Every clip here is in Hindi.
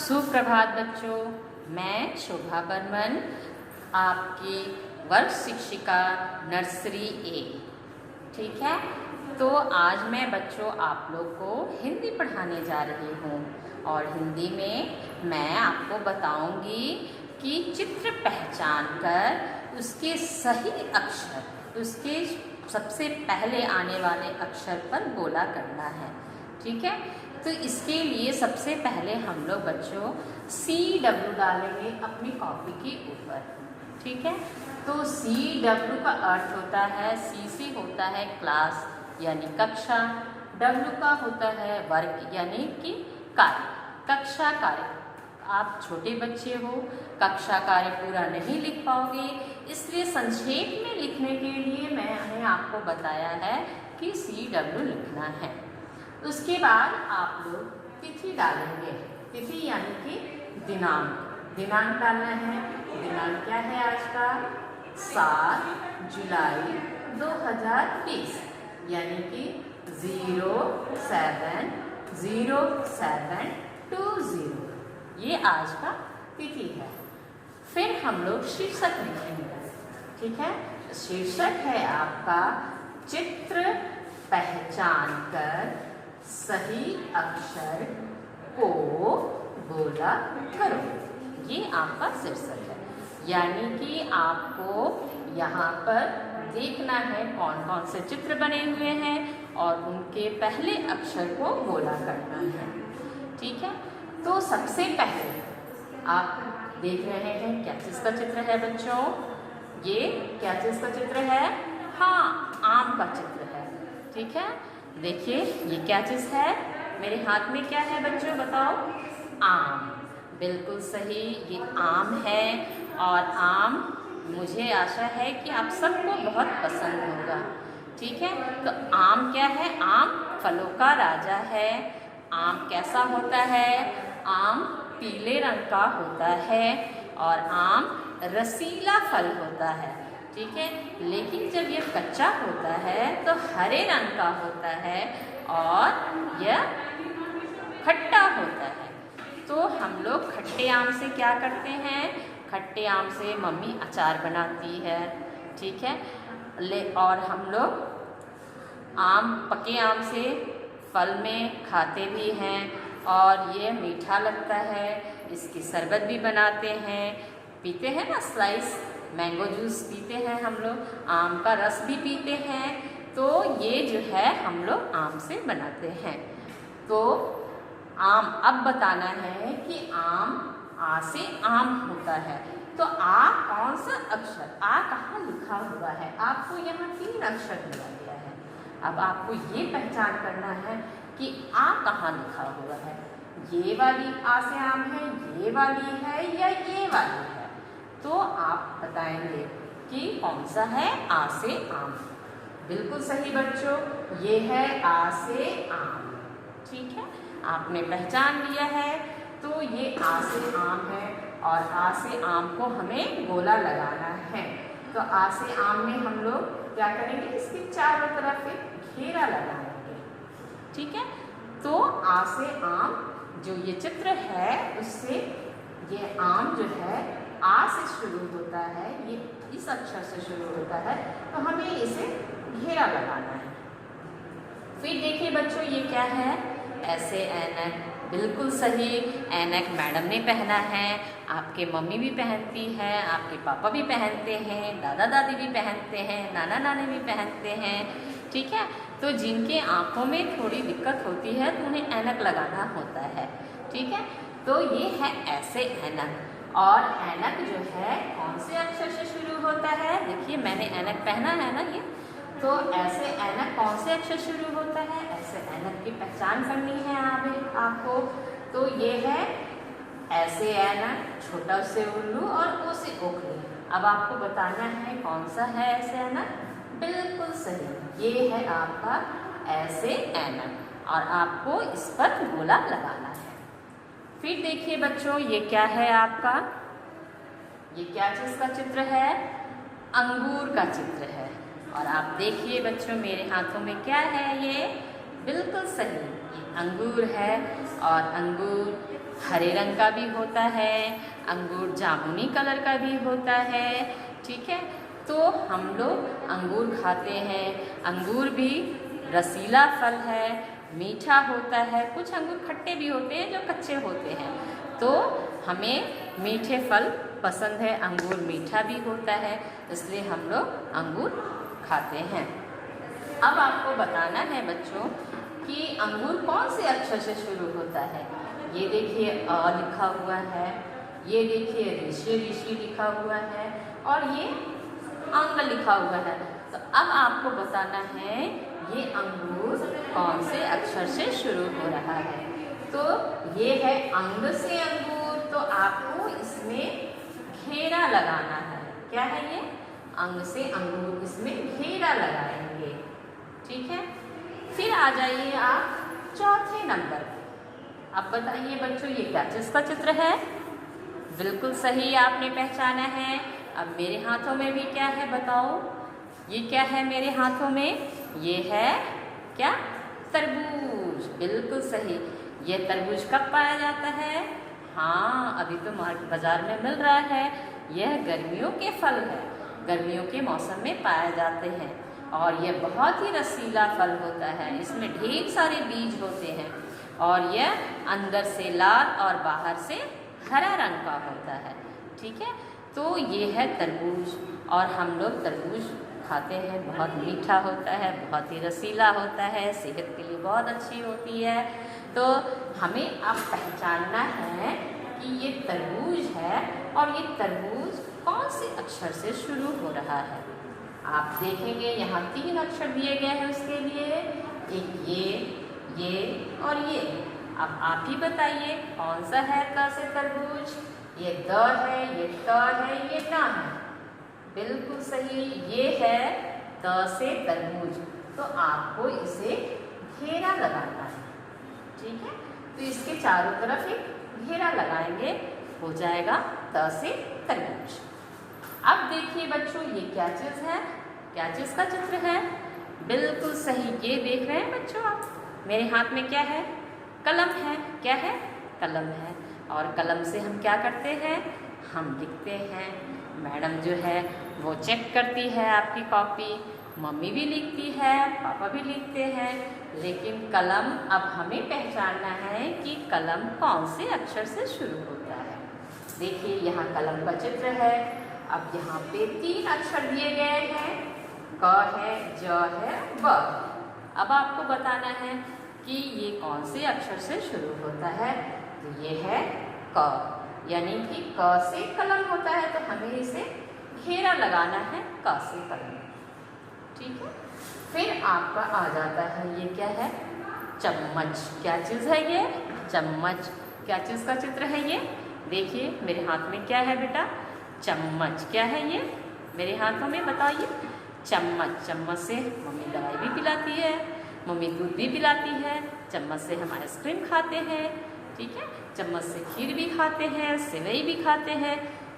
सुप्रभात बच्चों, मैं शोभा बर्मन आपकी वर्ग शिक्षिका नर्सरी ए। ठीक है, तो आज मैं बच्चों आप लोग को हिंदी पढ़ाने जा रही हूँ और हिंदी में मैं आपको बताऊँगी कि चित्र पहचान कर उसके सही अक्षर, उसके सबसे पहले आने वाले अक्षर पर गोला करना है। ठीक है, तो इसके लिए सबसे पहले हम लोग बच्चों CW डालेंगे अपनी कॉपी के ऊपर। ठीक है, तो CW का अर्थ होता है, C से होता है क्लास यानी कक्षा, W का होता है वर्ग यानी कि कार्य, कक्षा कार्य। आप छोटे बच्चे हो, कक्षा कार्य पूरा नहीं लिख पाओगे, इसलिए संक्षेप में लिखने के लिए मैंने आपको बताया है कि CW लिखना है। उसके बाद आप लोग तिथि डालेंगे, तिथि यानी कि दिनांक, दिनांक डालना है। दिनांक क्या है आज का? 7 जुलाई 2020 यानी कि 07/07/20, ये आज का तिथि है। फिर हम लोग शीर्षक लिखेंगे। ठीक है, शीर्षक है आपका चित्र पहचान कर सही अक्षर को गोला करो। ये आपका शीर्षक है, यानी कि आपको यहाँ पर देखना है कौन कौन से चित्र बने हुए हैं और उनके पहले अक्षर को गोला करना है। ठीक है, तो सबसे पहले आप देख रहे हैं क्या चीज़ का चित्र है बच्चों? ये क्या चीज़ का चित्र है? हाँ, आम का चित्र है। ठीक है, देखिए ये क्या चीज़ है? मेरे हाथ में क्या है बच्चों, बताओ? आम, बिल्कुल सही, ये आम है। और आम मुझे आशा है कि आप सबको बहुत पसंद होगा। ठीक है, तो आम क्या है? आम फलों का राजा है। आम कैसा होता है? आम पीले रंग का होता है और आम रसीला फल होता है। ठीक है, लेकिन जब यह कच्चा होता है तो हरे रंग का होता है और यह खट्टा होता है। तो हम लोग खट्टे आम से क्या करते हैं? खट्टे आम से मम्मी अचार बनाती है। ठीक है, और हम लोग आम, पके आम से फल में खाते भी हैं और ये मीठा लगता है। इसकी शरबत भी बनाते हैं, पीते हैं ना, स्लाइस मैंगो जूस पीते हैं हम लोग, आम का रस भी पीते हैं। तो ये जो है हम लोग आम से बनाते हैं। तो आम, अब बताना है कि आम, आ से आम होता है। तो आ कौन सा अक्षर? आ कहाँ लिखा हुआ है? आपको यहाँ 3 अक्षर दिया गया है। अब आपको ये पहचान करना है कि आ कहाँ लिखा हुआ है। ये वाली आ से आम है, ये वाली है या ये वाली है? तो आप बताएंगे कि कौन सा है आ से आम। बिल्कुल सही बच्चों, ये है आ से आम। ठीक है, आपने पहचान लिया है। तो ये आ से आम है और आ से आम को हमें गोला लगाना है। तो आ से आम में हम लोग क्या करेंगे? इसके चारों तरफ एक घेरा लगाएंगे। ठीक है, तो आ से आम जो ये चित्र है उससे ये आम जो है आ से शुरू होता है, ये इस अक्षर से शुरू होता है, तो हमें इसे घेरा लगाना है। फिर देखिए बच्चों ये क्या है? ऐसे ऐनक, बिल्कुल सही, ऐनक मैडम ने पहना है, आपके मम्मी भी पहनती है, आपके पापा भी पहनते हैं, दादा दादी भी पहनते हैं, नाना नानी भी पहनते हैं। ठीक है, तो जिनके आँखों में थोड़ी दिक्कत होती है तो उन्हें ऐनक लगाना होता है। ठीक है, तो ये है ऐसे ऐनक। और ऐनक जो है कौन से अक्षर से शुरू होता है? देखिए मैंने ऐनक पहना है ना ये, तो ऐसे ऐनक कौन से अक्षर शुरू होता है? ऐसे ऐनक की पहचान करनी है आपको। तो ये है ऐसे ऐनक, छोटा से उल्लू और ओ से ओखली। अब आपको बताना है कौन सा है ऐसे ऐनक। बिल्कुल सही, ये है आपका ऐसे ऐनक और आपको इस पर गोला लगाना है। फिर देखिए बच्चों ये क्या है आपका? ये क्या चीज़ का चित्र है? अंगूर का चित्र है। और आप देखिए बच्चों मेरे हाथों में क्या है? ये बिल्कुल सही, ये अंगूर है और अंगूर हरे रंग का भी होता है, अंगूर जामुनी कलर का भी होता है। ठीक है, तो हम लोग अंगूर खाते हैं। अंगूर भी रसीला फल है, मीठा होता है। कुछ अंगूर खट्टे भी होते हैं जो कच्चे होते हैं, तो हमें मीठे फल पसंद है। अंगूर मीठा भी होता है, इसलिए हम लोग अंगूर खाते हैं। अब आपको बताना है बच्चों कि अंगूर कौन से अक्षर से शुरू होता है। ये देखिए अ लिखा हुआ है, ये देखिए ऋषि ऋषि लिखा हुआ है, और ये अंग लिखा हुआ है। तो अब आपको बताना है ये अंगूर कौन से अक्षर से शुरू हो रहा है। तो ये है अंग से अंगूर, तो आपको इसमें घेरा लगाना है। क्या है ये? अंग से अंगूर, इसमें घेरा लगाएंगे। ठीक है, फिर आ जाइए आप चौथे नंबर। अब बताइए बच्चों ये क्या चीज़ का चित्र है? बिल्कुल सही आपने पहचाना है। अब मेरे हाथों में भी क्या है बताओ? ये क्या है मेरे हाथों में? ये है क्या? तरबूज। बिल्कुल सही। ये तरबूज कब पाया जाता है? हाँ, अभी तो बाजार में मिल रहा है। यह गर्मियों के फल है, गर्मियों के मौसम में पाए जाते हैं, और यह बहुत ही रसीला फल होता है। इसमें ढेर सारे बीज होते हैं, और यह अंदर से लाल और बाहर से हरा रंग का होता है। ठीक है, तो ये है तरबूज, और हम लोग तरबूज खाते हैं। बहुत मीठा होता है, बहुत ही रसीला होता है, सेहत के लिए बहुत अच्छी होती है। तो हमें अब पहचानना है कि ये तरबूज है, और ये तरबूज कौन से अक्षर से शुरू हो रहा है। आप देखेंगे यहाँ 3 अक्षर दिए गए हैं उसके लिए, एक ये और ये। अब आप ही बताइए कौन सा है क से तरबूज? ये द है, ये त है, ये न है। बिल्कुल सही, ये है त से तरबूज। तो आपको इसे घेरा लगाना है। ठीक है, तो इसके चारों तरफ एक घेरा लगाएंगे, हो जाएगा त से तरबूज। अब देखिए बच्चों ये क्या चीज़ है? क्या चीज़ का चित्र है? बिल्कुल सही, ये देख रहे हैं बच्चों आप, मेरे हाथ में क्या है? कलम है। क्या है? कलम है। और कलम से हम क्या करते हैं? हम लिखते हैं। मैडम जो है वो चेक करती है आपकी कॉपी, मम्मी भी लिखती है, पापा भी लिखते हैं, लेकिन कलम अब हमें पहचानना है कि कलम कौन से अक्षर से शुरू होता है। देखिए यहाँ कलम का चित्र है। अब यहाँ पे 3 अक्षर दिए गए हैं, क है, ज है, ब। अब आपको बताना है कि ये कौन से अक्षर से शुरू होता है। तो ये है क, यानी कि क से कलम होता है, तो हमें इसे घेरा लगाना है क से कलम। ठीक है, फिर आपका आ जाता है ये क्या है? चम्मच। क्या चीज़ है ये? चम्मच। क्या चीज़ का चित्र है ये? देखिए मेरे हाथ में क्या है बेटा? चम्मच। क्या है ये मेरे हाथों में? बताइए। चम्मच। चम्मच से मम्मी दवाई भी पिलाती है, मम्मी दूध भी पिलाती है, चम्मच से हम आइसक्रीम खाते हैं। ठीक है, चम्मच से खीर भी खाते हैं, सेवई भी खाते हैं।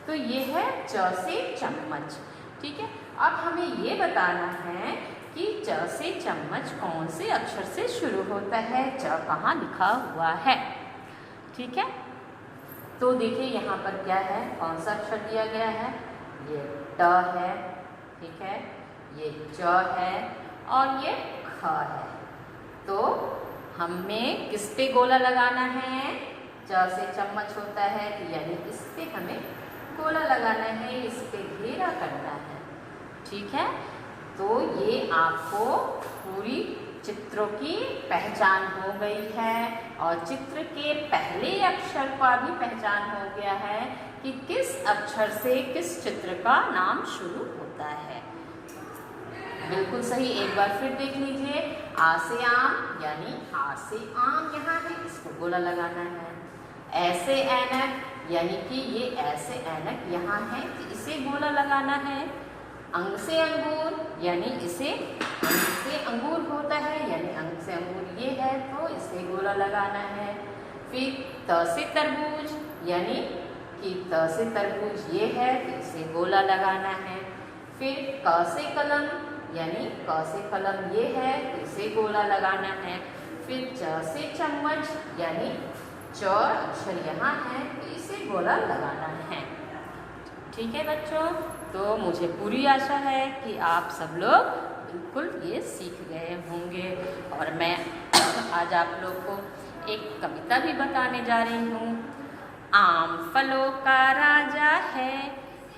तो ये है च से चम्मच। ठीक है, अब हमें ये बताना है कि च से चम्मच कौन से अक्षर से शुरू होता है, च कहाँ लिखा हुआ है। ठीक है, तो देखिए यहाँ पर क्या है, कौन सा अक्षर दिया गया है? ये ट है। ठीक है, ये च है, और ये ख है। तो हमें किस पे गोला लगाना है? च से चम्मच होता है, यानी इस पे हमें गोला लगाना है, इस पे घेरा करना है। ठीक है, तो ये आपको पूरी चित्रों की पहचान हो गई है, और चित्र के पहले अक्षर का भी पहचान हो गया है कि किस अक्षर से किस चित्र का नाम शुरू होता है। बिल्कुल सही, एक बार फिर देख लीजिए। आ से आम, यानी आ से आम यहाँ है, इसको गोला लगाना है। ऐसे ऐनक, यानी कि ये ऐसे ऐनक यहाँ है, तो इसे गोला लगाना है। अंग से अंगूर, यानी इसे अंग से अंगूर होता है, यानी अंग से अंगूर ये है, तो इसे गोला लगाना है। फिर त से तरबूज, यानी कि त से तरबूज ये है, तो इसे गोला लगाना है। फिर क से कलम, यानी क से कलम ये है, तो इसे गोला लगाना है। फिर च से चम्मच, यानी चौड़ अक्षर यहाँ है, तो इसे गोला लगाना है। ठीक है बच्चों, तो मुझे पूरी आशा है कि आप सब लोग बिल्कुल ये सीख गए होंगे। और मैं आज आप लोग को एक कविता भी बताने जा रही हूँ। आम फलों का राजा है,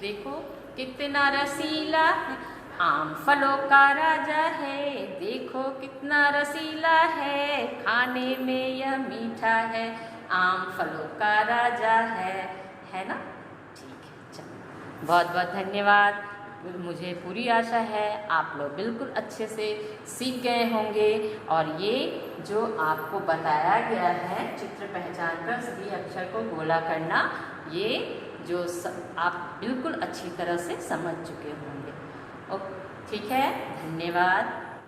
देखो कितना रसीला है। आम फलों का राजा है, देखो कितना रसीला है। खाने में यह मीठा है, आम फलों का राजा है ना। ठीक है, चलो बहुत बहुत धन्यवाद। मुझे पूरी आशा है आप लोग बिल्कुल अच्छे से सीख गए होंगे। और ये जो आपको बताया गया है चित्र पहचान कर सही अक्षर को गोला करना, ये जो आप बिल्कुल अच्छी तरह से समझ चुके होंगे। ओके, ठीक है, धन्यवाद।